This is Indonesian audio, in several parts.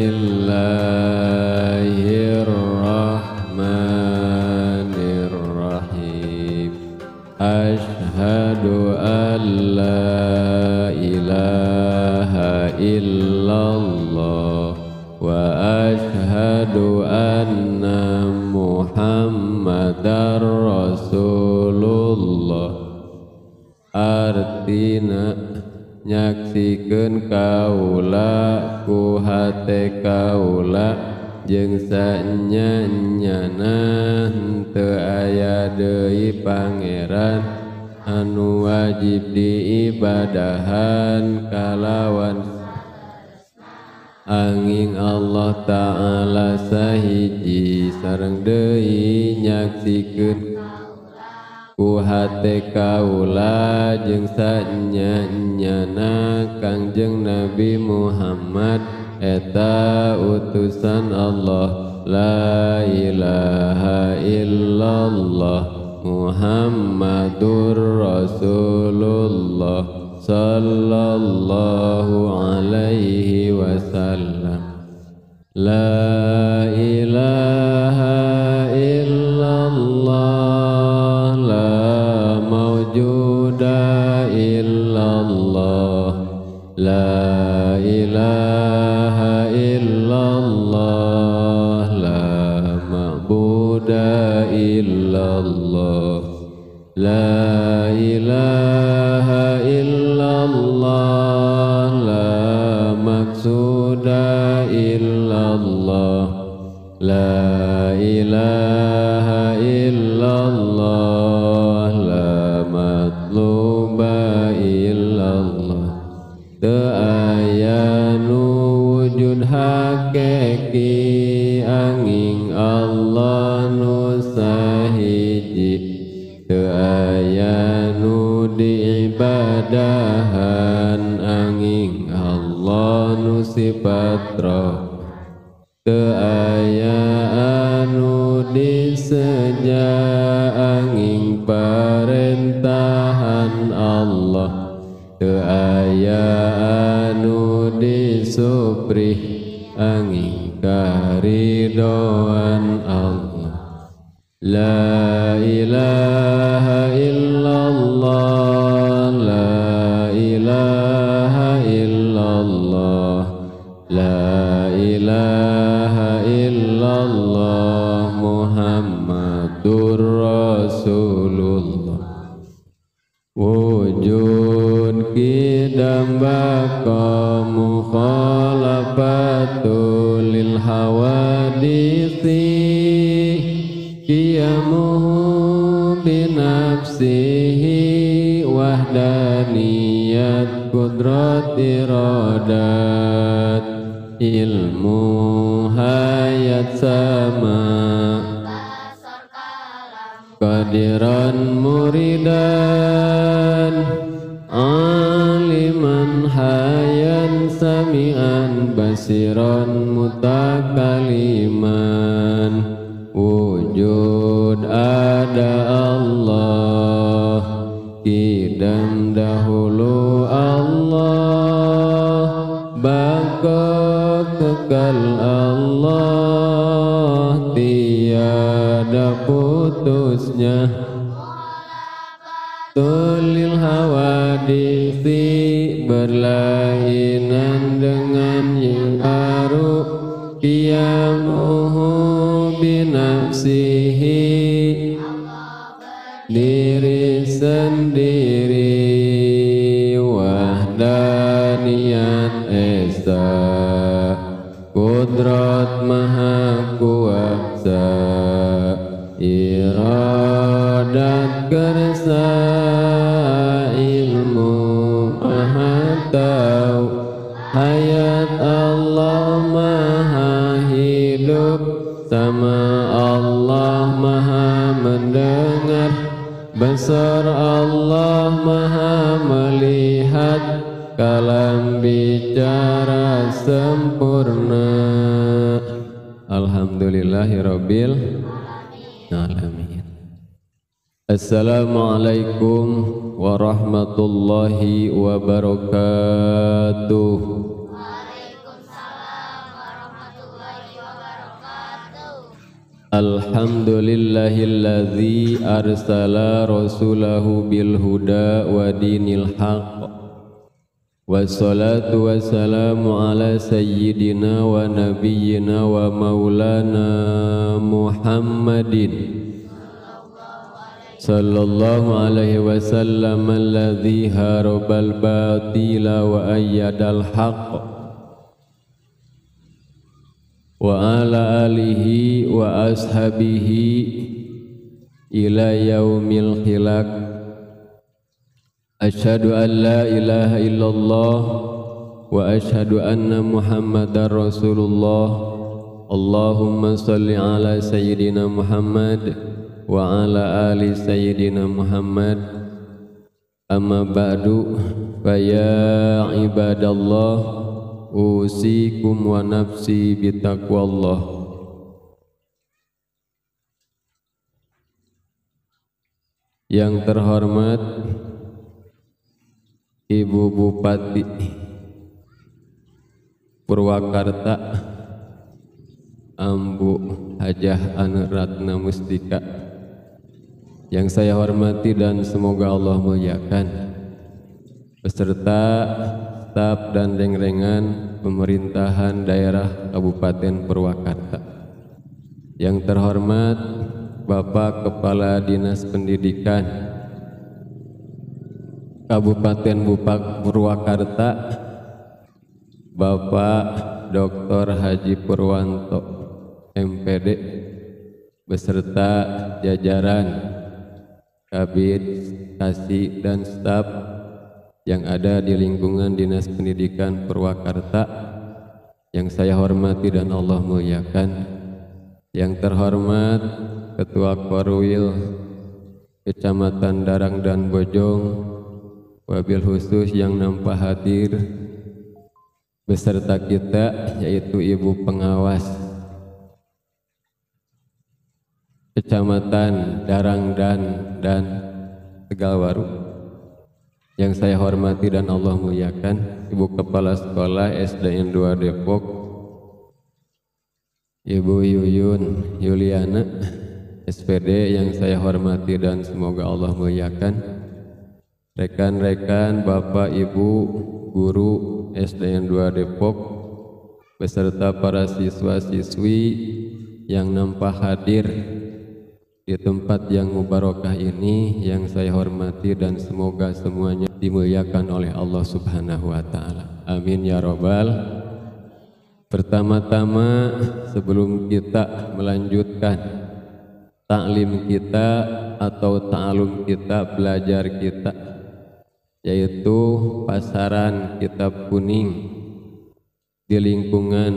Bismillahirrahmanirrahim. Asyhadu an la ilaha illallah wa asyhadu anna Muhammadar Rasulullah. Artina nyaksikeun kaula ku hate kaula jeung sanyanyana teu aya deui pangeran anu wajib diibadahan kalawan angin Allah Ta'ala sahiji sareng deui nyaksikeun ku hate kaula jeung sanyanyana Kangjeng Nabi Muhammad eta utusan Allah. La ilaha illallah Muhammadur Rasulullah sallallahu alaihi wasallam. La ilaha illallah la mawjuda illallah. La ilaha illallah la ma'buda illallah. La ilaha illallah la maqsuda illallah. La ilaha illallah la matluba illallah. Teu aya nu wujud hakiki angin Allah nu sahiji. Teu aya nu diibadahan angin Allah nu sifat roh. Teu aya anu diseja angin parentahan Allah. Teu aya anu disuprih angin karidoan Allah. La ilaha illallah la ilaha illallah. La ilaha illallah Muhammadur Rasulullah. Wujud kidam baqa mukhalafatul lil hawadisi qiyamuhu binafsihi wahdaniyat qudrat iradat ilmu hayat sama qadiran muridan aliman hayan sami'an basiran mutakaliman. Wujud ada Allah kidam dahulu Allah baqa kekal Allah tiada putusnya. Tulil hawadisi berlainan dengan yang baru qiyamuhu binafsihi diri sendiri wahdaniyat esa kudrat maha kuasa iradat kersa ilmu maha tahu hayat Allah maha hidup sama Allah maha mendengar besar Allah maha melihat kalam bicara sempurna. Alhamdulillahirabbil alamin. Assalamualaikum warahmatullahi wabarakatuh. Waalaikumsalam warahmatullahi Alhamdulillahilladzi arsala rasulahu bil huda wa dinil haqq. Wassalatu wassalamu ala sayyidina wa nabiyyina wa maulana Muhammadin sallallahu alaihi wasallam alladzi harabal batila wa ayyadal haqq. Wa ala alihi wa ashabihi ila yaumil khilaq. Asyhadu an la ilaha illallah wa asyhadu anna muhammadar rasulullah. Allahumma salli ala sayyidina Muhammad wa ala ali sayyidina Muhammad. Amma ba'du, fa ya ibadallah, usikum wa nafsi bitaqwallah. Yang terhormat Ibu Bupati Purwakarta Ambu Hajah Anu Ratna Mustika, yang saya hormati dan semoga Allah muliakan, beserta staf dan reng-rengan pemerintahan daerah Kabupaten Purwakarta. Yang terhormat Bapak Kepala Dinas Pendidikan Kabupaten Purwakarta, Bapak Dr. Haji Purwanto MPD, beserta jajaran Kabid, Kasih dan staf yang ada di lingkungan Dinas Pendidikan Purwakarta, yang saya hormati dan Allah muliakan. Yang terhormat Ketua Korwil Kecamatan Darang dan Bojong, wabil khusus yang nampak hadir beserta kita, yaitu Ibu Pengawas Kecamatan Darang dan Tegalwaru, yang saya hormati dan Allah muliakan, Ibu Kepala Sekolah SDN 2 Depok, Ibu Yuyun Yuliana SPD, yang saya hormati dan semoga Allah muliakan, rekan-rekan Bapak Ibu guru SDN 2 Depok beserta para siswa-siswi yang nampak hadir di tempat yang mubarakah ini, yang saya hormati dan semoga semuanya dimuliakan oleh Allah Subhanahu wa taala. Amin ya rabbal. Pertama-tama, sebelum kita melanjutkan taklim kita atau ta'alum kita, belajar kita, yaitu pasaran kitab kuning di lingkungan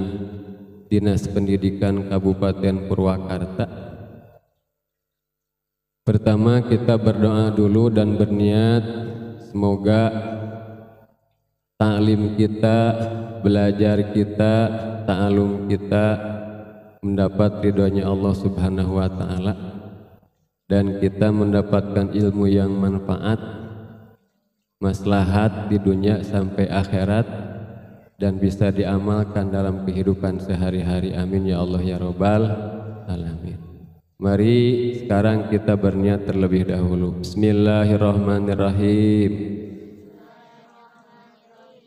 Dinas Pendidikan Kabupaten Purwakarta, pertama kita berdoa dulu dan berniat semoga ta'lim kita, belajar kita, ta'alum kita mendapat ridhonya Allah Subhanahu wa taala, dan kita mendapatkan ilmu yang manfaat, maslahat di dunia sampai akhirat, dan bisa diamalkan dalam kehidupan sehari-hari. Amin ya Allah ya rabbal alamin. Mari sekarang kita berniat terlebih dahulu. Bismillahirrahmanirrahim.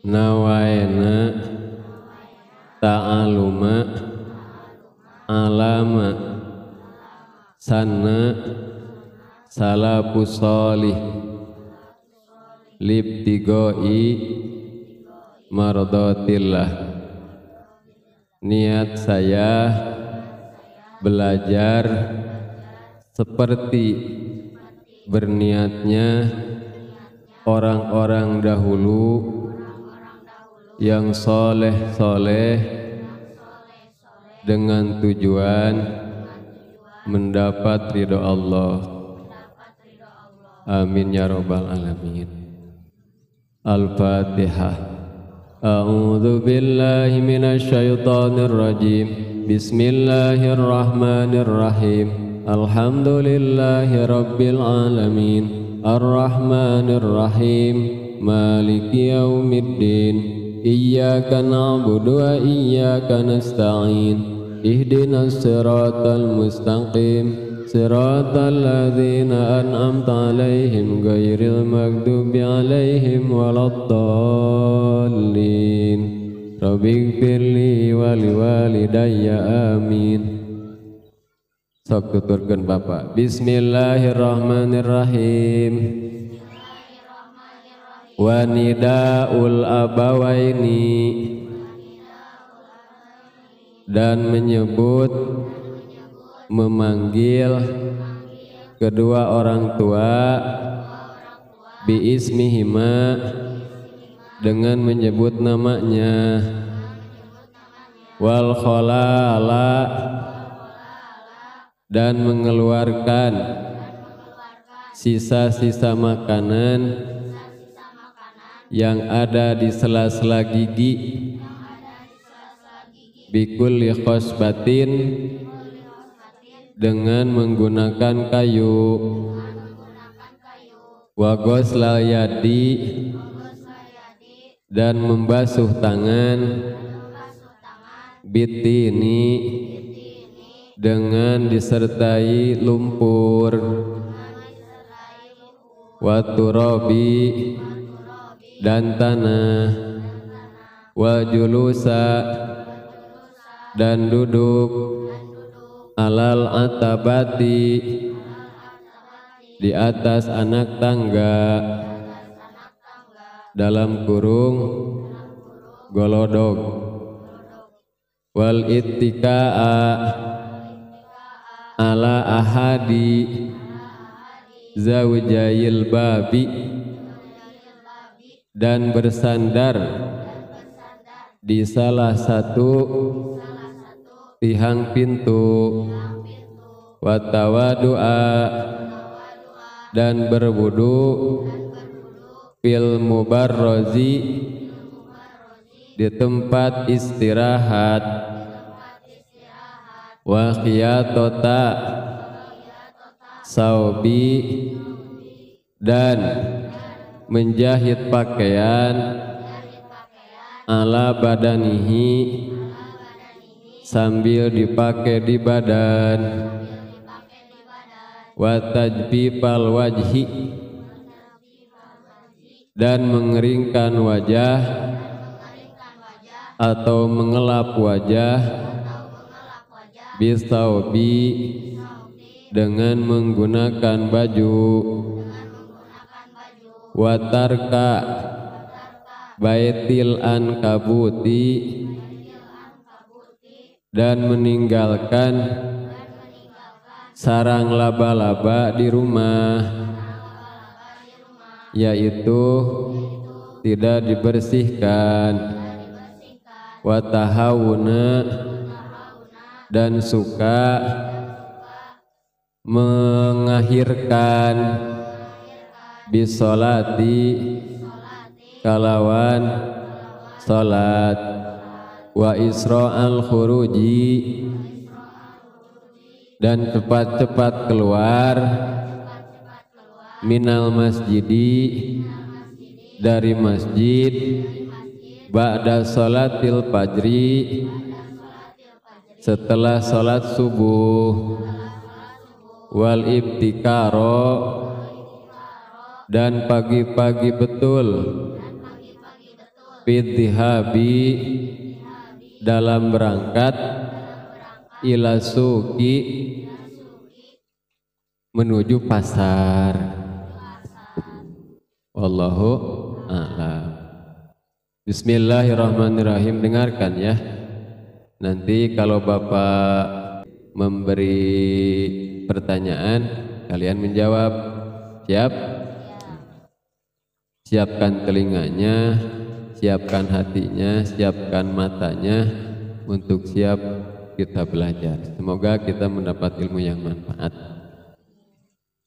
Nawaina ta'aluma alama sanna salafus sholih libtigoi mardatillah. Niat saya belajar seperti berniatnya orang-orang dahulu yang soleh-soleh, dengan tujuan mendapat ridho Allah. Amin ya rabbal alamin. Al-Fatihah. A'udzu billahi minasy syaithanir rajim. Bismillahirrahmanirrahim. Alhamdulillahi rabbil alamin. Ar-Rahmanir Rahim. Maliki yaumiddin. Iyyaka na'budu wa iyyaka nasta'in. ihdinas siratal mustaqim siratal ladzina an'amta 'alaihim ghairil maghdubi 'alaihim waladdallin. Rabbighfirli wa liwalidayya amin. Sok tuturkeun Bapak. Bismillahirrahmanirrahim. Wa nidaul abawaini, dan menyebut memanggil kedua orang tua biismihima, dengan menyebut namanya, wal khalala, dan mengeluarkan sisa-sisa makanan yang ada di sela-sela gigi, bikulli khosbatin, dengan menggunakan kayu, wa ghuslal yadi, dan membasuh tangan, bitini, dengan disertai lumpur, wa turabi, dan tanah, wa julusa, dan duduk, alal atabati, di atas anak tangga, dalam kurung golodog, wal ittika'a ala ahadi zawjayil babi, dan bersandar di salah satu tiang pintu, watawadu'a, dan berwudu, fil mubarrozi, di tempat istirahat, wa khiyatota saubi, dan menjahit pakaian, ala badanihi, sambil dipakai di badan, wa tajbipal wajhi, dan mengeringkan wajah atau mengelap wajah, bisaubi, dengan menggunakan baju, watarka baitil ankabuti, dan meninggalkan sarang laba-laba di rumah, yaitu tidak dibersihkan, watahawuna, dan suka mengakhirkan bisolati, kalawan salat, wa isra'al khuruji, dan cepat-cepat keluar, minal masjidi, dari masjid, ba'da salatil fajri, setelah salat subuh, wal ibtikaro, dan pagi-pagi betul, fidhihabi, dalam berangkat, ila suki, menuju pasar. Wallahu a'lam. Bismillahirrahmanirrahim. Dengarkan ya. Nanti kalau Bapak memberi pertanyaan, kalian menjawab. Siap? Siapkan telinganya, siapkan hatinya, siapkan matanya untuk siap kita belajar. Semoga kita mendapat ilmu yang manfaat.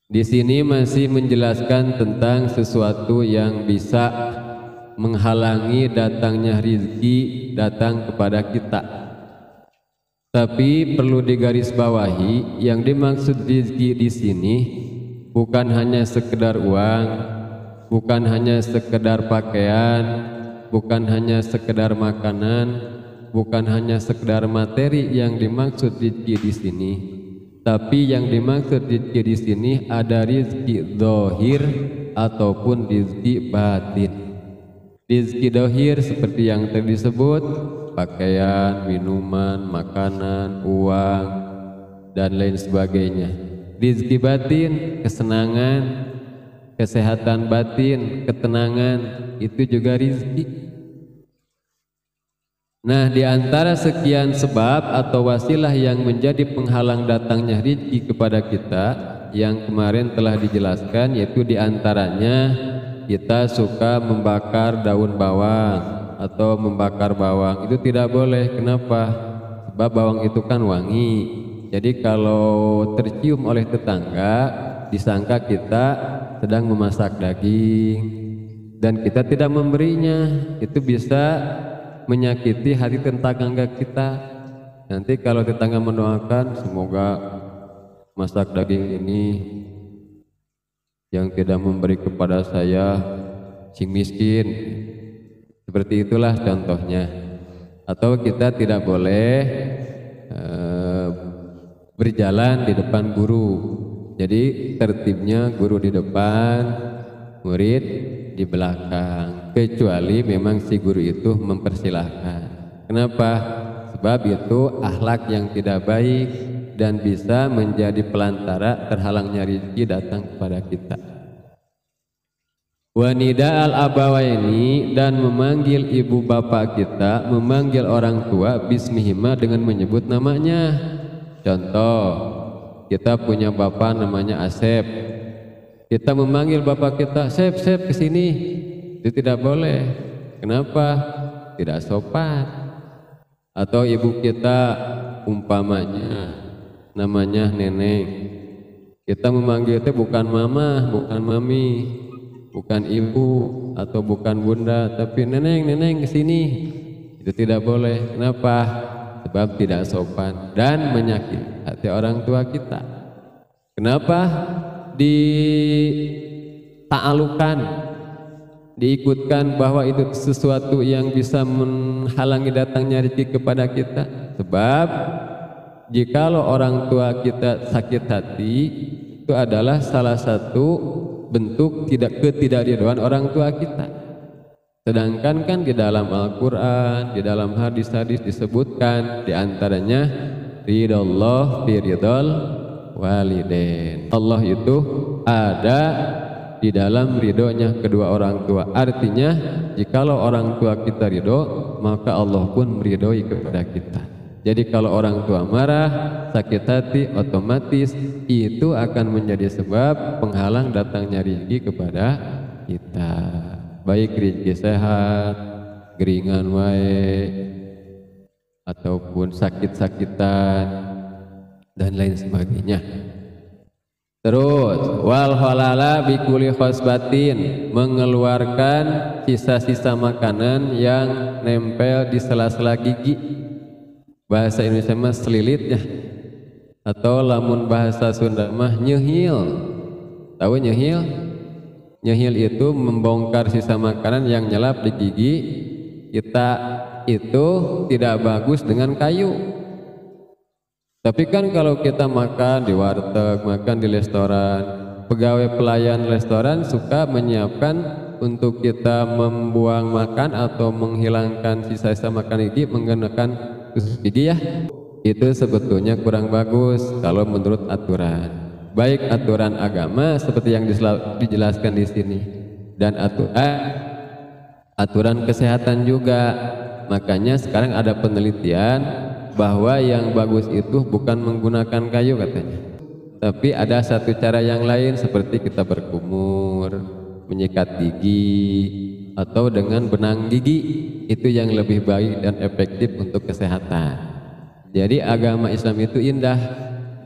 Di sini masih menjelaskan tentang sesuatu yang bisa menghalangi datangnya rizki datang kepada kita. Tapi perlu digarisbawahi, yang dimaksud rizki di sini bukan hanya sekedar uang, bukan hanya sekedar pakaian, bukan hanya sekedar makanan, bukan hanya sekedar materi yang dimaksud rizki di sini, tapi yang dimaksud rizki di sini ada rizki zahir ataupun rizki batin. Rizki zahir seperti yang tadi disebut, pakaian, minuman, makanan, uang, dan lain sebagainya. Rizki batin, kesenangan, kesehatan batin, ketenangan, itu juga rizki. Nah, di antara sekian sebab atau wasilah yang menjadi penghalang datangnya rizki kepada kita yang kemarin telah dijelaskan, yaitu di antaranya kita suka membakar daun bawang atau membakar bawang. Itu tidak boleh. Kenapa? Sebab bawang itu kan wangi. Jadi kalau tercium oleh tetangga, disangka kita sedang memasak daging dan kita tidak memberinya. Itu bisa menyakiti hati tetangga kita. Nanti kalau tetangga mendoakan, semoga masak daging ini yang tidak memberi kepada saya si miskin. Seperti itulah contohnya. Atau kita tidak boleh berjalan di depan guru. Jadi tertibnya guru di depan, murid di belakang, kecuali memang si guru itu mempersilahkan. Kenapa? Sebab itu akhlak yang tidak baik dan bisa menjadi pelantara terhalangnya rezeki datang kepada kita. Wanida al-abawaini, dan memanggil ibu bapak kita, memanggil orang tua bismihima dengan menyebut namanya. Contoh, kita punya bapak namanya Asep. Kita memanggil bapak kita, Sep, Sep kesini. Itu tidak boleh. Kenapa? Tidak sopan. Atau ibu kita umpamanya namanya Neneng, kita memanggil itu bukan mama, bukan mami, bukan ibu atau bukan bunda, tapi Neneng, Neneng kesini. Itu tidak boleh. Kenapa? Sebab tidak sopan dan menyakiti hati orang tua kita. Kenapa? Dita'alukan, diikutkan bahwa itu sesuatu yang bisa menghalangi datangnya rezeki kepada kita. Sebab jikalau orang tua kita sakit hati, itu adalah salah satu bentuk ketidakridhaan orang tua kita. Sedangkan kan di dalam Al-Quran, di dalam hadis-hadis disebutkan diantaranya ridallah fi ridal walidain. Allah itu ada di dalam ridhonya kedua orang tua. Artinya jikalau orang tua kita ridho, maka Allah pun meridhoi kepada kita. Jadi kalau orang tua marah, sakit hati, otomatis itu akan menjadi sebab penghalang datangnya rezeki kepada kita. Baik rezeki sehat, geringan wae, ataupun sakit-sakitan dan lain sebagainya. Terus wal halala bikuli khosbatin, mengeluarkan sisa-sisa makanan yang nempel di sela-sela gigi. Bahasa Indonesia mah selilitnya, atau lamun bahasa Sunda mah nyehil. Tahu nyehil? Nyehil itu membongkar sisa makanan yang nyelap di gigi kita. Itu tidak bagus dengan kayu. Tapi kan kalau kita makan di warteg, makan di restoran, pegawai pelayan restoran suka menyiapkan untuk kita membuang makan atau menghilangkan sisa-sisa makan gigi menggunakan gigi ya. Itu sebetulnya kurang bagus kalau menurut aturan, baik aturan agama seperti yang dijelaskan di sini dan aturan kesehatan juga. Makanya sekarang ada penelitian bahwa yang bagus itu bukan menggunakan kayu katanya, tapi ada satu cara yang lain seperti kita berkumur, menyikat gigi, atau dengan benang gigi. Itu yang lebih baik dan efektif untuk kesehatan. Jadi agama Islam itu indah,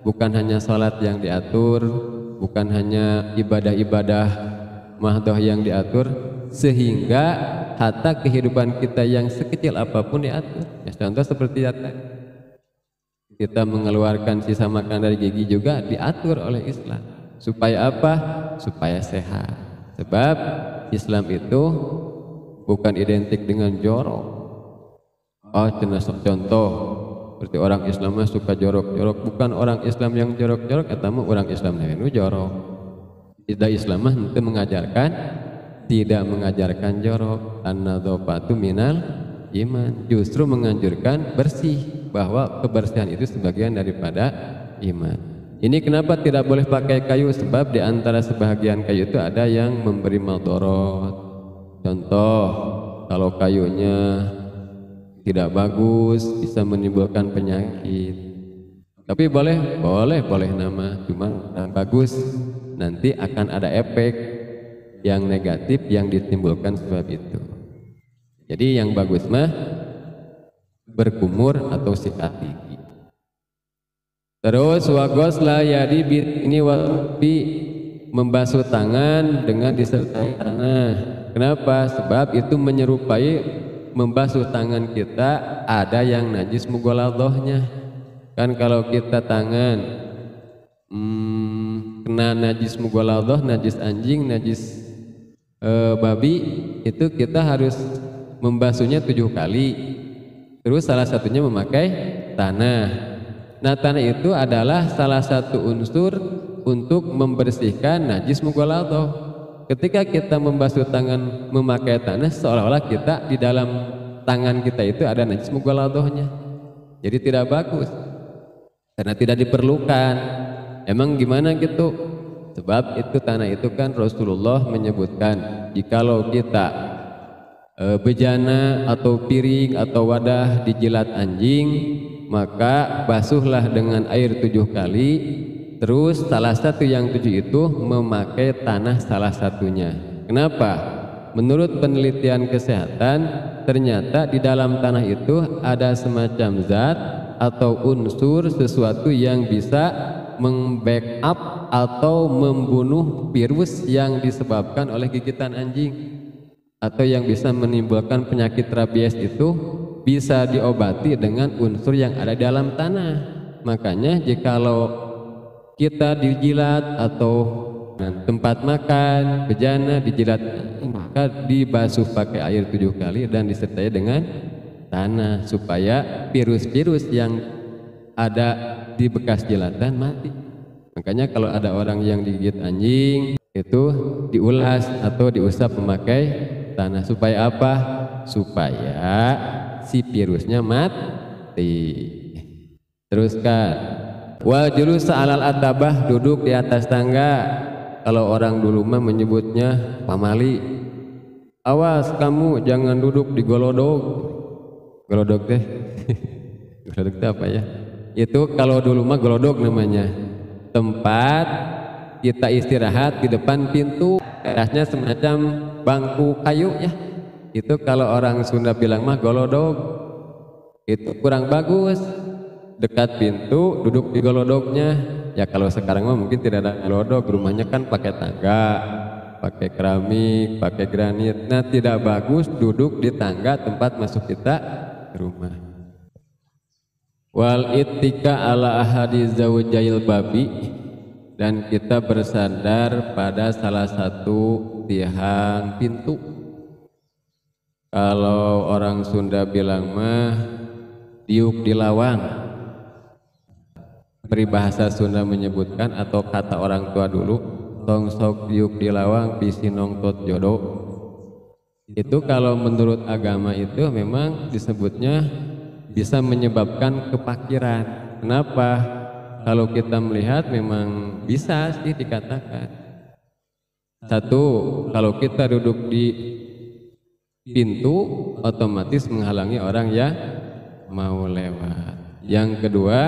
bukan hanya sholat yang diatur, bukan hanya ibadah-ibadah mahdoh yang diatur, sehingga hatta kehidupan kita yang sekecil apapun diatur. Ya, contoh seperti kita mengeluarkan sisa makan dari gigi juga diatur oleh Islam. Supaya apa? Supaya sehat. Sebab Islam itu bukan identik dengan jorok, Oh, contoh seperti orang Islam mah suka jorok-jorok, bukan orang Islam yang jorok-jorok, eta mah orang Islam nu jorok. Tidak, Islam mah itu mengajarkan, tidak mengajarkan jorok. An-nadzafatu minal iman, justru menganjurkan bersih, bahwa kebersihan itu sebagian daripada iman. Ini kenapa tidak boleh pakai kayu? Sebab di antara sebahagian kayu itu ada yang memberi madarat. Contoh, kalau kayunya tidak bagus bisa menimbulkan penyakit. Tapi boleh nama, cuma yang bagus nanti akan ada efek yang negatif yang ditimbulkan sebab itu. Jadi yang bagus mah berkumur atau sikat gigi. Terus wagosla yadi ini wabi membasuh tangan dengan disertai tanah. Kenapa? Sebab itu menyerupai membasuh tangan kita ada yang najis mughaladhahnya. Kan kalau kita tangan kena najis mughaladhah, najis anjing, najis babi, itu kita harus membasuhnya 7 kali. Terus salah satunya memakai tanah. Nah, tanah itu adalah salah satu unsur untuk membersihkan najis mughaladhah. Ketika kita membasuh tangan memakai tanah, seolah-olah kita di dalam tangan kita itu ada najis mughaladhahnya. Jadi tidak bagus, karena tidak diperlukan. Emang gimana gitu? Sebab itu tanah itu kan Rasulullah menyebutkan, jikalau kita bejana atau piring atau wadah dijilat anjing, maka basuhlah dengan air 7 kali. Terus salah satu yang 7 itu memakai tanah salah satunya. Kenapa? Menurut penelitian kesehatan, ternyata di dalam tanah itu ada semacam zat atau unsur sesuatu yang bisa membackup atau membunuh virus yang disebabkan oleh gigitan anjing, atau yang bisa menimbulkan penyakit rabies itu bisa diobati dengan unsur yang ada di dalam tanah. Makanya jikalau kita dijilat atau tempat makan, bejana dijilat, maka dibasuh pakai air 7 kali dan disertai dengan tanah supaya virus-virus yang ada di bekas jilatan mati. Makanya kalau ada orang yang digigit anjing itu diulas atau diusap memakai tanah. Supaya apa? Supaya si virusnya mati. Teruskan. Wal julusa alal atabah, duduk di atas tangga. Kalau orang dulu mah menyebutnya pamali. Awas kamu jangan duduk di golodog. Golodog teh golodog teh apa ya? Itu kalau dulu mah golodog namanya. Tempat kita istirahat di depan pintu, atasnya semacam bangku kayu ya. Itu kalau orang Sunda bilang mah golodog. Itu kurang bagus. Dekat pintu duduk di golodognya. Ya kalau sekarang mah mungkin tidak ada golodog, rumahnya kan pakai tangga, pakai keramik, pakai granit. Nah, tidak bagus duduk di tangga tempat masuk kita ke rumah. Wal ittika ala ahadi zawjail babi, dan kita bersandar pada salah satu tiang pintu. Kalau orang Sunda bilang mah diuk di lawang. Peribahasa Sunda menyebutkan, atau kata orang tua dulu, tong sok diuk di lawang pisinong tot jodoh. Itu kalau menurut agama itu memang disebutnya bisa menyebabkan kepakiran. Kenapa? Kalau kita melihat memang bisa sih dikatakan. Satu, kalau kita duduk di pintu otomatis menghalangi orang yang mau lewat. Yang kedua,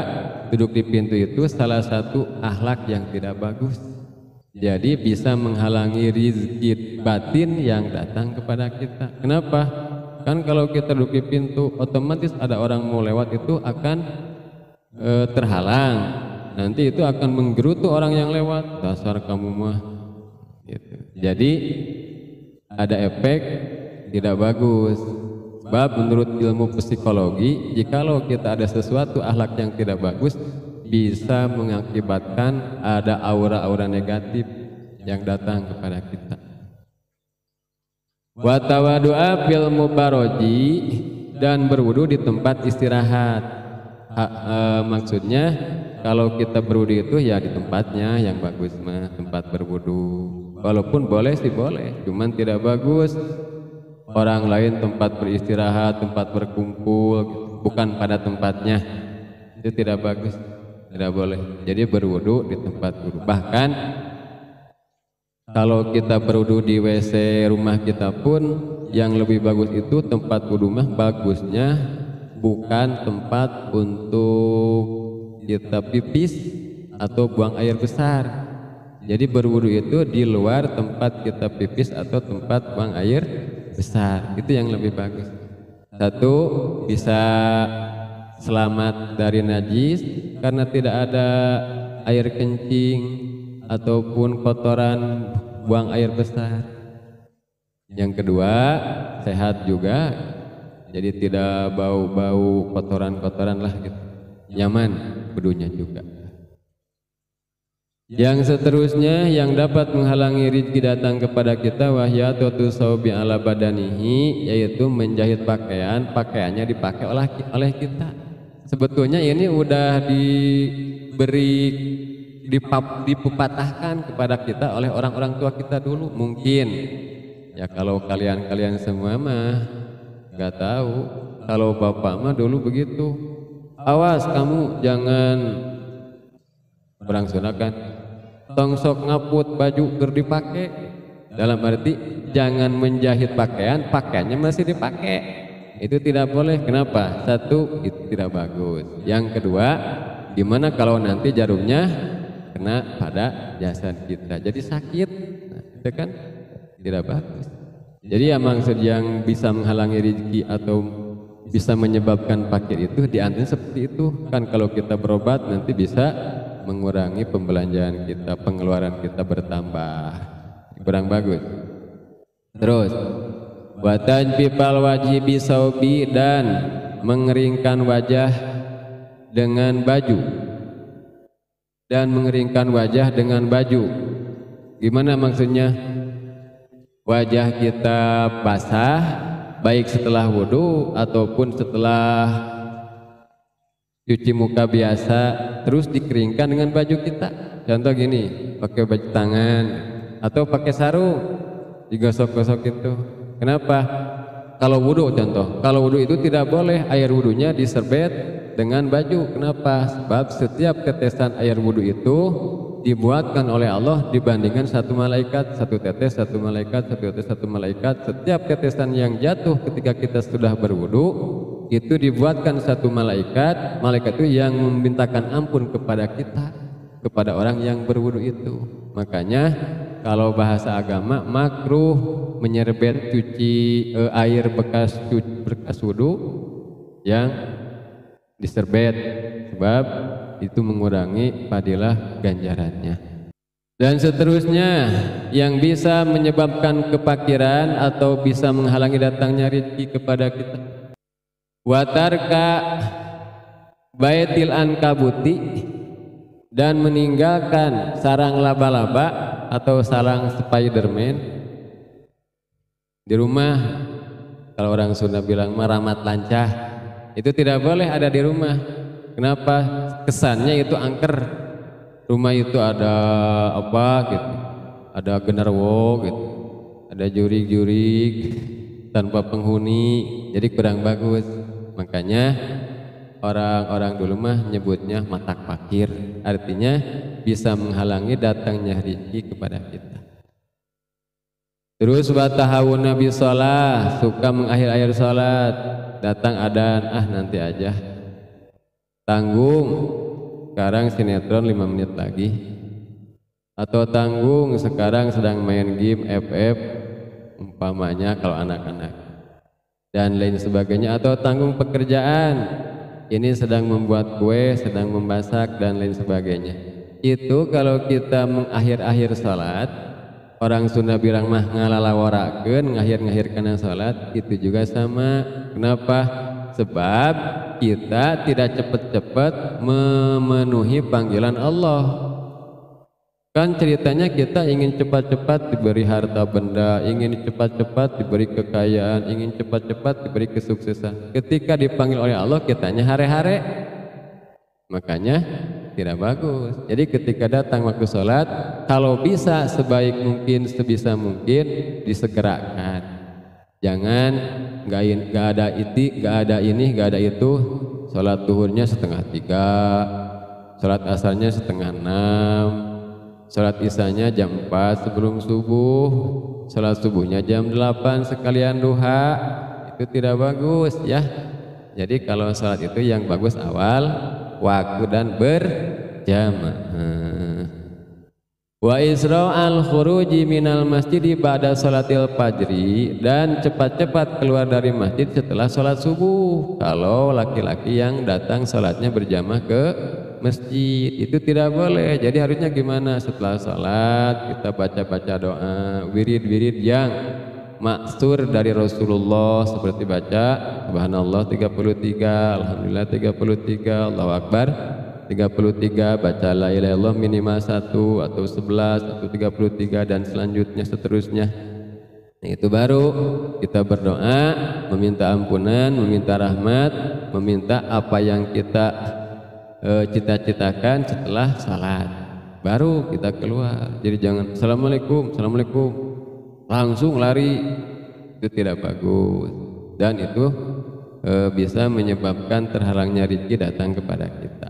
duduk di pintu itu salah satu akhlak yang tidak bagus. Jadi bisa menghalangi rizki batin yang datang kepada kita. Kenapa? Kan kalau kita duduk di pintu, otomatis ada orang mau lewat itu akan terhalang. Nanti itu akan menggerutu orang yang lewat. Dasar kamu mah. Gitu. Jadi ada efek tidak bagus. Sebab menurut ilmu psikologi, jikalau kita ada sesuatu akhlak yang tidak bagus, bisa mengakibatkan ada aura-aura negatif yang datang kepada kita. Wa tawadu'a fil mubaroji, dan berwudu di tempat istirahat. Maksudnya kalau kita berwudu itu ya di tempatnya yang bagus mah, tempat berwudu. Walaupun boleh sih boleh, cuman tidak bagus orang lain tempat beristirahat, tempat berkumpul gitu, bukan pada tempatnya, itu tidak bagus, tidak boleh. Jadi berwudu di tempat wudu. Bahkan kalau kita berwudu di WC rumah kita pun yang lebih bagus itu tempat wudu mah bagusnya bukan tempat untuk kita pipis atau buang air besar. Jadi berwudu itu di luar tempat kita pipis atau tempat buang air besar. Itu yang lebih bagus. Satu, bisa selamat dari najis karena tidak ada air kencing ataupun kotoran buang air besar. Yang kedua, sehat juga, jadi tidak bau-bau kotoran-kotoran lah gitu. Nyaman wudunya juga. Yang seterusnya yang dapat menghalangi rezeki datang kepada kita wahyatu saubi ala badanihi, yaitu menjahit pakaian, pakaiannya dipakai oleh kita. Sebetulnya ini udah dipepatahkan kepada kita oleh orang-orang tua kita dulu. Mungkin ya kalau kalian semua mah nggak tahu, kalau bapak mah dulu begitu. Awas kamu jangan berangsunakan tongsok ngaput baju ker dipakai, dalam arti jangan menjahit pakaian, pakaiannya masih dipakai, itu tidak boleh. Kenapa? Satu, itu tidak bagus. Yang kedua, gimana kalau nanti jarumnya kena pada jasad kita jadi sakit, nah, itu kan tidak bagus. Jadi ya maksud yang bisa menghalangi rezeki atau bisa menyebabkan pakir itu diantara seperti itu kan. Kalau kita berobat nanti bisa mengurangi pembelanjaan kita, pengeluaran kita bertambah, kurang bagus. Terus watan pipal wajib bisaubi, dan mengeringkan wajah dengan baju, dan mengeringkan wajah dengan baju. Gimana maksudnya? Wajah kita basah baik setelah wudu ataupun setelah cuci muka biasa, terus dikeringkan dengan baju kita. Contoh gini, pakai baju tangan atau pakai sarung, digosok-gosok itu. Kenapa? Kalau wudu contoh, kalau wudu itu tidak boleh air wudunya diserbet dengan baju. Kenapa? Sebab setiap tetesan air wudu itu dibuatkan oleh Allah dibandingkan satu malaikat, satu tetes satu malaikat, satu tetes satu malaikat. Setiap tetesan yang jatuh ketika kita sudah berwudu itu dibuatkan satu malaikat, malaikat itu yang memintakan ampun kepada kita, kepada orang yang berwudu itu. Makanya kalau bahasa agama makruh menyerbet air bekas wudu yang diserbet, sebab itu mengurangi fadilah ganjarannya. Dan seterusnya yang bisa menyebabkan kepakiran atau bisa menghalangi datangnya rezeki kepada kita, watarka baitil ankabuti, dan meninggalkan sarang laba-laba atau sarang Spiderman di rumah. Kalau orang Sunda bilang maramat lancah, itu tidak boleh ada di rumah. Kenapa? Kesannya itu angker, rumah itu ada apa gitu, ada genarwo gitu, ada jurig-jurig tanpa penghuni, jadi kurang bagus. Makanya orang-orang dulu mah nyebutnya matak pakir, artinya bisa menghalangi datangnya rezeki kepada kita. Terus watahawun nabi sholat, suka mengakhir-akhir sholat, datang adzan, nanti aja, tanggung sekarang sinetron 5 menit lagi, atau tanggung sekarang sedang main game FF umpamanya kalau anak-anak dan lain sebagainya, atau tanggung pekerjaan, ini sedang membuat kue, sedang memasak dan lain sebagainya. Itu kalau kita mengakhir-akhir salat, orang Sunda bilang mah ngalalawarakeun, ngakhir-ngakhirkan salat, itu juga sama. Kenapa? Sebab kita tidak cepat-cepat memenuhi panggilan Allah. Kan ceritanya kita ingin cepat-cepat diberi harta benda, ingin cepat-cepat diberi kekayaan, ingin cepat-cepat diberi kesuksesan. Ketika dipanggil oleh Allah kitanya hare-hare, makanya tidak bagus. Jadi ketika datang waktu sholat, kalau bisa sebaik mungkin, sebisa mungkin disegerakan. Jangan nggak ada ini, nggak ada itu. Sholat duhurnya 2:30, sholat asarnya 5:30, sholat isanya jam 4 sebelum subuh, sholat subuhnya jam 8 sekalian duha. Itu tidak bagus ya. Jadi kalau sholat itu yang bagus awal waktu dan berjamaah. Wa isra'al khuruji minal masjidi ba'da salatil fajri, dan cepat-cepat keluar dari masjid setelah sholat subuh. Kalau laki-laki yang datang sholatnya berjamaah ke masjid itu tidak boleh. Jadi harusnya gimana? Setelah sholat kita baca-baca doa, wirid-wirid yang maksur dari Rasulullah, seperti baca subhanallah 33, alhamdulillah 33, Allahu akbar 33, baca la ilaha illallah minimal 1 atau 11 atau 33 dan selanjutnya seterusnya. Nah, itu baru kita berdoa, meminta ampunan, meminta rahmat, meminta apa yang kita cita-citakan setelah salat. Baru kita keluar. Jadi jangan assalamualaikum, assalamualaikum langsung lari, itu tidak bagus dan itu bisa menyebabkan terhalangnya rezeki datang kepada kita.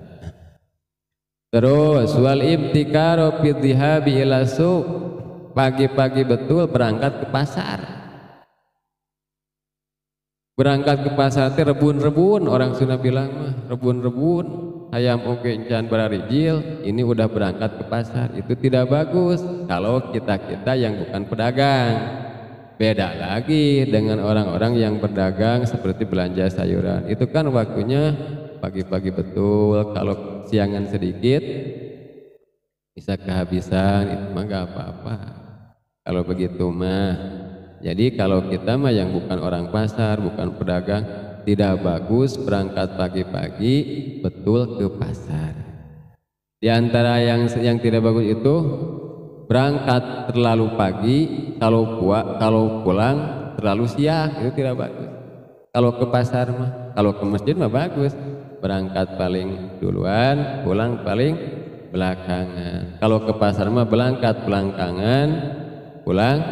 Terus wal ibtikaru fi dhihabi ila suq, pagi-pagi betul berangkat ke pasar. Berangkat ke pasar teh rebun-rebun, orang Sunda bilang mah rebun-rebun, ayam oge encan bararijil, ini udah berangkat ke pasar. Itu tidak bagus kalau kita-kita yang bukan pedagang. Beda lagi dengan orang-orang yang berdagang seperti belanja sayuran. Itu kan waktunya pagi-pagi betul, kalau siangan sedikit bisa kehabisan, itu mah gak apa-apa kalau begitu mah. Jadi kalau kita mah yang bukan orang pasar, bukan pedagang, tidak bagus berangkat pagi-pagi betul ke pasar. Di antara yang tidak bagus itu berangkat terlalu pagi, kalau pulang terlalu siang, itu tidak bagus. Kalau ke pasar mah, kalau ke masjid mah bagus. Berangkat paling duluan, pulang paling belakangan. Kalau ke pasar mah berangkat belakangan, pulang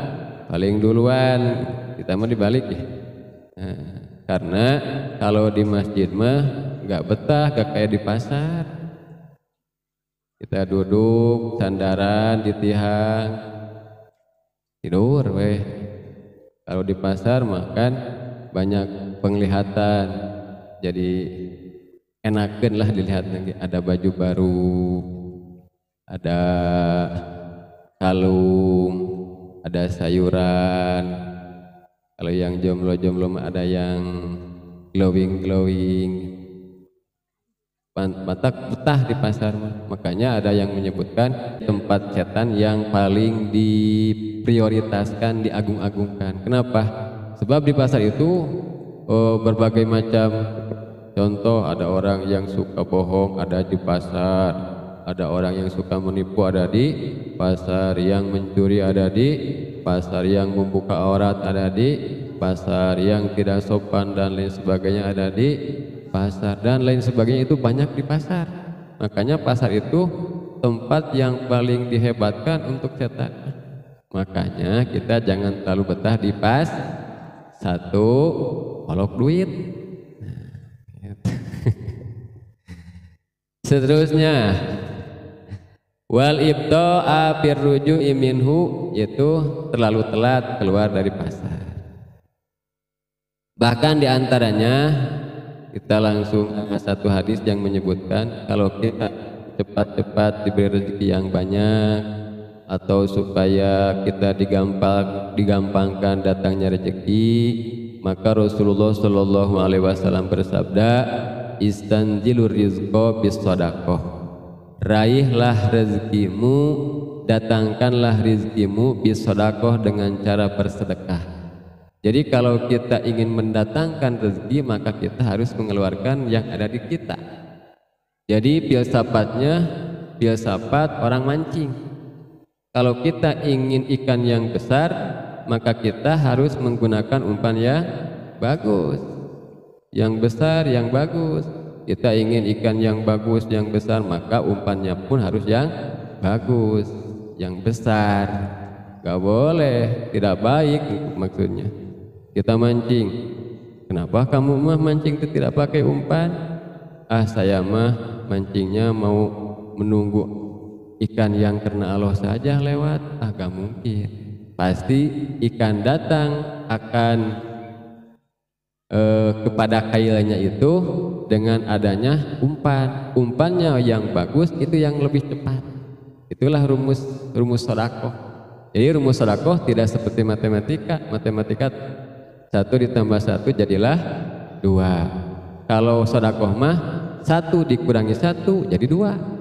paling duluan. Kita mah dibalik ya. Nah, karena kalau di masjid mah nggak betah, gak kayak di pasar. Kita duduk sandaran di tiang, tidur weh. Kalau di pasar mah kan banyak penglihatan, jadi enakan lah dilihat lagi. Ada baju baru, ada kalung, ada sayuran. Kalau yang jomblo-jomblo ada yang glowing. Batak betah di pasar. Makanya ada yang menyebutkan tempat setan yang paling diprioritaskan, diagung-agungkan. Kenapa? Sebab di pasar itu berbagai macam. Contoh, ada orang yang suka bohong ada di pasar, ada orang yang suka menipu ada di pasar, yang mencuri ada di pasar, yang membuka aurat ada di pasar, yang tidak sopan dan lain sebagainya ada di pasar, dan lain sebagainya. Itu banyak di pasar. Makanya pasar itu tempat yang paling dihebatkan untuk setan. Makanya kita jangan terlalu betah di pas. Satu, kolok duit. Seterusnya wal ibta'a firruju'i minhu, yaitu terlalu telat keluar dari pasar. Bahkan diantaranya kita langsung satu hadis yang menyebutkan kalau kita cepat-cepat diberi rezeki yang banyak, atau supaya kita digampangkan datangnya rezeki, maka Rasulullah Shallallahu Alaihi Wasallam bersabda, istanzilur rizqo bis shadaqah, raihlah rezekimu, datangkanlah rezekimu bis shadaqah, dengan cara bersedekah. Jadi kalau kita ingin mendatangkan rezeki, maka kita harus mengeluarkan yang ada di kita. Jadi filsafatnya, filsafat orang mancing. Kalau kita ingin ikan yang besar, maka kita harus menggunakan umpan yang bagus, yang besar, yang bagus. Kita ingin ikan yang bagus, yang besar, maka umpannya pun harus yang bagus, yang besar. Gak boleh, tidak baik maksudnya. Kita mancing, kenapa kamu mah mancing itu tidak pakai umpan? Saya mah mancingnya mau menunggu ikan yang karena Allah saja lewat. Gak mungkin, pasti ikan datang akan kepada kailnya itu dengan adanya umpannya yang bagus, itu yang lebih cepat. Itulah rumus sedekah. Jadi rumus sedekah tidak seperti matematika 1 ditambah 1 jadilah 2. Kalau sedekah mah 1 dikurangi 1 jadi 2.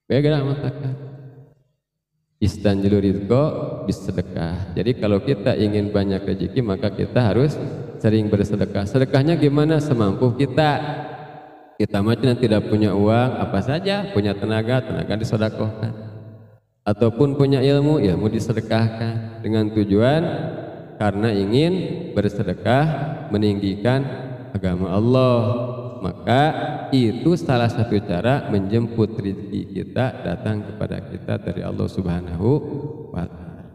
Beda matakan. Istanjilu rizqo bisedekah. Jadi kalau kita ingin banyak rezeki, maka kita harus sering bersedekah. Sedekahnya gimana? Semampu kita. Kita macam tidak punya uang, apa saja, punya tenaga disedekahkan. Ataupun punya ilmu disedekahkan dengan tujuan karena ingin bersedekah meninggikan agama Allah. Maka itu salah satu cara menjemput rezeki kita datang kepada kita dari Allah Subhanahu wa Ta'ala.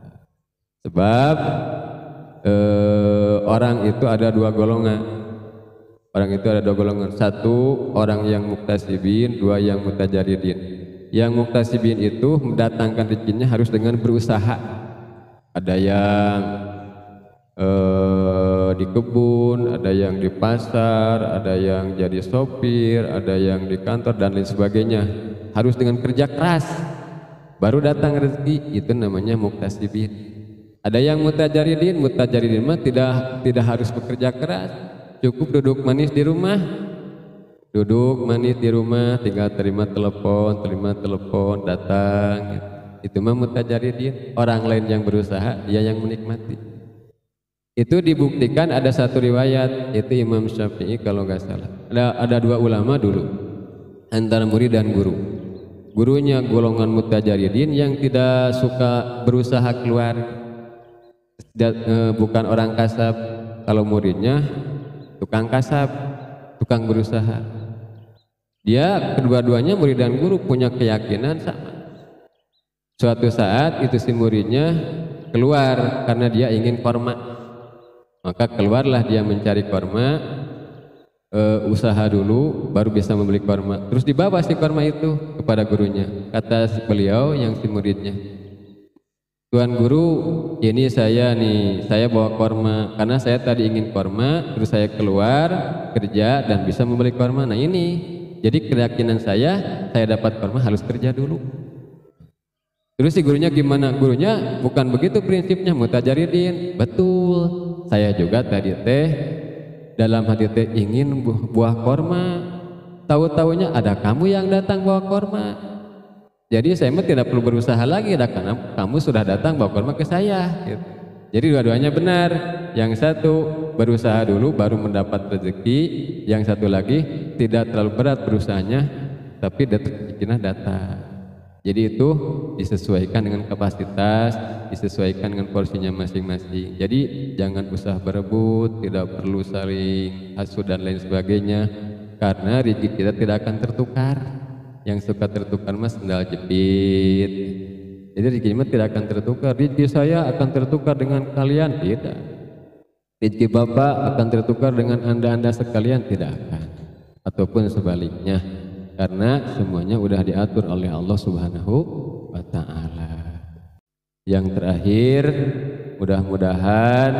Sebab orang itu ada 2 golongan. Orang itu ada 2 golongan. 1 orang yang muktasibin, 2 yang mutajaridin. Yang muktasibin itu mendatangkan rezekinya harus dengan berusaha. Ada yang di kebun, ada yang di pasar, ada yang jadi sopir, ada yang di kantor dan lain sebagainya. Harus dengan kerja keras baru datang rezeki, itu namanya muktasibin. Ada yang mutajaridin mah tidak harus bekerja keras, cukup duduk manis di rumah, tinggal terima telepon datang. Itu mah mutajaridin. Orang lain yang berusaha, dia yang menikmati. Itu dibuktikan ada satu riwayat, itu Imam Syafi'i kalau nggak salah. Ada 2 ulama dulu antara murid dan guru. Gurunya golongan mutajaridin yang tidak suka berusaha keluar, bukan orang kasab. Kalau muridnya tukang kasab, tukang berusaha. Dia kedua-duanya murid dan guru punya keyakinan sama. Suatu saat itu si muridnya keluar karena dia ingin korma. Maka keluarlah dia mencari korma, usaha dulu baru bisa membeli korma. Terus dibawa si korma itu kepada gurunya. Kata beliau yang si muridnya, Tuan Guru, ini saya bawa korma karena saya tadi ingin korma, terus saya keluar kerja dan bisa membeli korma. Nah ini, jadi keyakinan saya dapat korma harus kerja dulu. Terus si gurunya gimana? Gurunya bukan begitu prinsipnya, mutajaridin. Betul. Saya juga tadi dalam hati ingin buah korma, tahu-tahunya ada kamu yang datang bawa korma. Jadi saya tidak perlu berusaha lagi, karena kamu sudah datang bawa korma ke saya. Gitu. Jadi dua-duanya benar. Yang satu berusaha dulu baru mendapat rezeki, yang satu lagi tidak terlalu berat berusahanya, tapi rezekinya datang. Jadi itu disesuaikan dengan kapasitas, disesuaikan dengan porsinya masing-masing. Jadi jangan usah berebut, tidak perlu saling hasud dan lain sebagainya, karena rezeki kita tidak akan tertukar. Yang suka tertukar mas sendal jepit. Jadi rezeki tidak akan tertukar. Rezeki saya akan tertukar dengan kalian, tidak. Rezeki Bapak akan tertukar dengan anda sekalian, tidak akan. Ataupun sebaliknya. Karena semuanya udah diatur oleh Allah Subhanahu wa Ta'ala. Yang terakhir, mudah-mudahan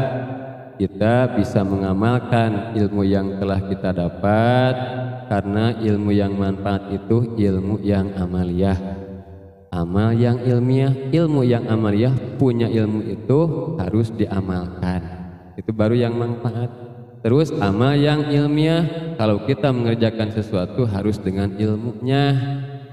kita bisa mengamalkan ilmu yang telah kita dapat, karena ilmu yang manfaat itu ilmu yang amaliyah. Amal yang ilmiah, ilmu yang amaliyah, punya ilmu itu harus diamalkan. Itu baru yang manfaat. Terus amal yang ilmiah, kalau kita mengerjakan sesuatu harus dengan ilmunya.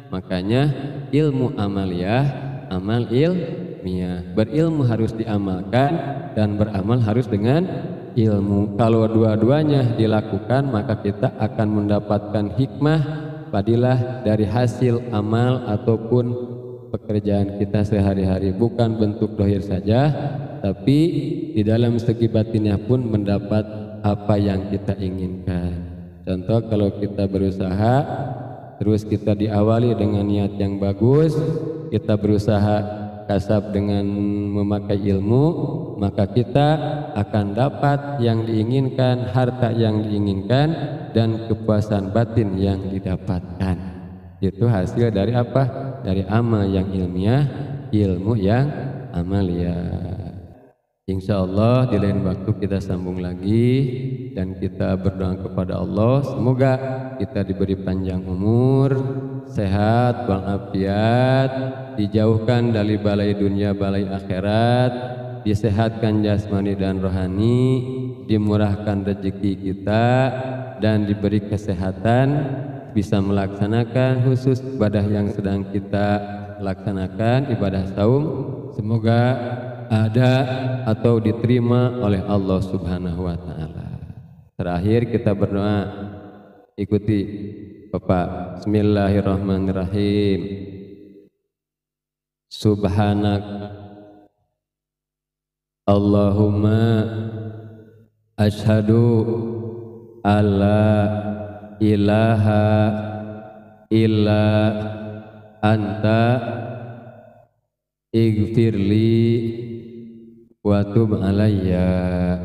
Makanya ilmu amaliyah, amal ilmiah. Berilmu harus diamalkan dan beramal harus dengan ilmu. Kalau dua-duanya dilakukan, maka kita akan mendapatkan hikmah, fadilah dari hasil amal ataupun pekerjaan kita sehari-hari, bukan bentuk dohir saja, tapi di dalam segi batinnya pun mendapat apa yang kita inginkan. Contoh, kalau kita berusaha terus kita diawali dengan niat yang bagus, kita berusaha kasab dengan memakai ilmu, maka kita akan dapat yang diinginkan, harta yang diinginkan, dan kepuasan batin yang didapatkan. Itu hasil dari apa? Dari amal yang ilmiah, ilmu yang amalia. Insya Allah di lain waktu kita sambung lagi dan kita berdoa kepada Allah, semoga kita diberi panjang umur, sehat, walafiat, dijauhkan dari balai dunia, balai akhirat, disehatkan jasmani dan rohani, dimurahkan rezeki kita, dan diberi kesehatan, bisa melaksanakan khusus ibadah yang sedang kita laksanakan, ibadah saum, semoga ada atau diterima oleh Allah Subhanahu wa Ta'ala. Terakhir kita berdoa, ikuti Bapak. Bismillahirrahmanirrahim. Subhanak Allahumma ashhadu alla ilaha illa anta ighfirli wa tub alayya.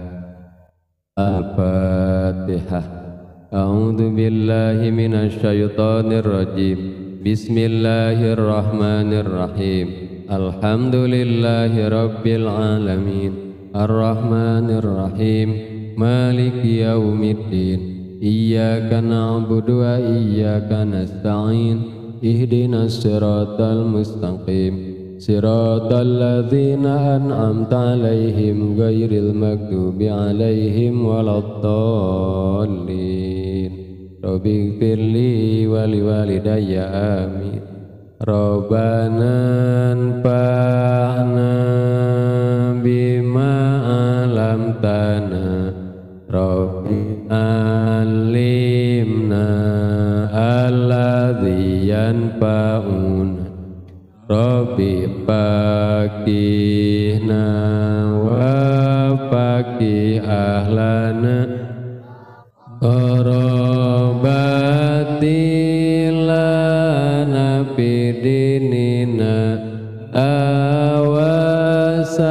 Al-Fatihah. A'udzu billahi minasy syaithanir rajim. Bismillahirrahmanirrahim. Alhamdulillahi rabbil alamin. Ar-Rahmanir Rahim. Maliki yaumiddin. Iyyaka na'budu wa iyyaka nasta'in. Ihdinas siratal mustaqim. Siratal ladzina an'amta 'alaihim ghairil maghdubi 'alaihim waladdallin. Rabbighfirli wa liwalidayya amin. Rabbana anfa'na bima 'allamtana. Rabbi 'allimna alladzi yanfa'una. Rabbi faqihna wa faqih ahlana. Qarabati lana bidinina. Awasalna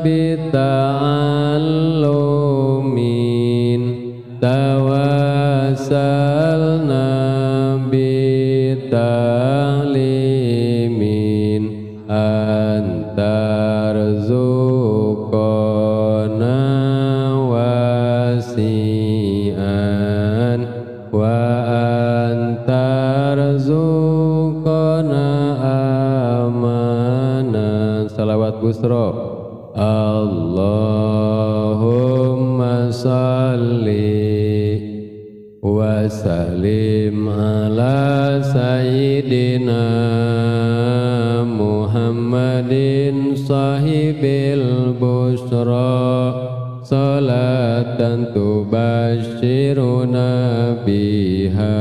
bita'allumin. Tawasalna bita'limin. Antarzuqona wasi'an wa antarzuqona amanan. Salawat busro. Allahumma salli wa sallim ala sayyidina Muhammadin sahibil busra. Salatan tubashiruna biha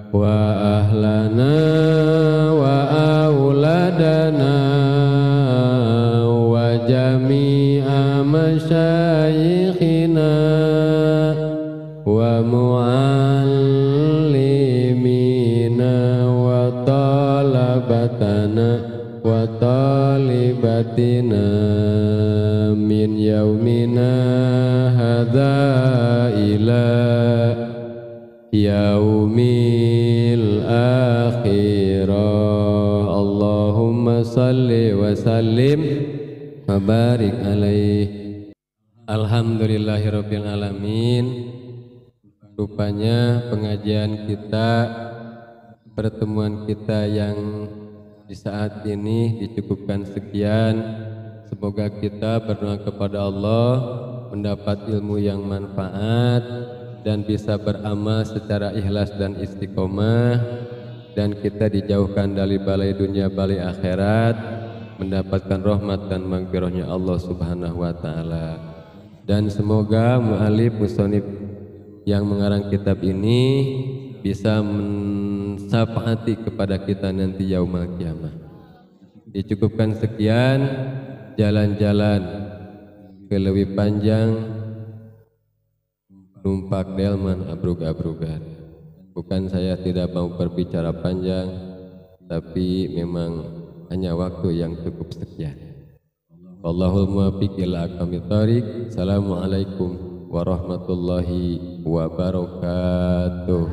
wa ahlana wa auladana wa jami'a masyayikhina wa muallimina wa talabatana wa talibatina min yaumina hadza ila yaumil akhirah. Allahumma salli wa sallim wa barik alaih. Alhamdulillahirabbil alamin. Rupanya pengajian kita, pertemuan kita yang di saat ini dicukupkan sekian. Semoga kita berdoa kepada Allah mendapat ilmu yang manfaat dan bisa beramal secara ikhlas dan istiqomah, dan kita dijauhkan dari balai dunia, balai akhirat, mendapatkan rahmat dan maghfirahnya Allah Subhanahu wa Ta'ala. Dan semoga mu'alif musonif yang mengarang kitab ini bisa syafaati kepada kita nanti yaumul kiamah. Dicukupkan sekian, jalan-jalan ke lebih panjang, numpak delman abrug-abrugan. Bukan saya tidak mau berbicara panjang, tapi memang hanya waktu yang cukup sekian. Wallahul muwaffiq ila aqwamit thoriq. Assalamualaikum warahmatullahi wabarakatuh.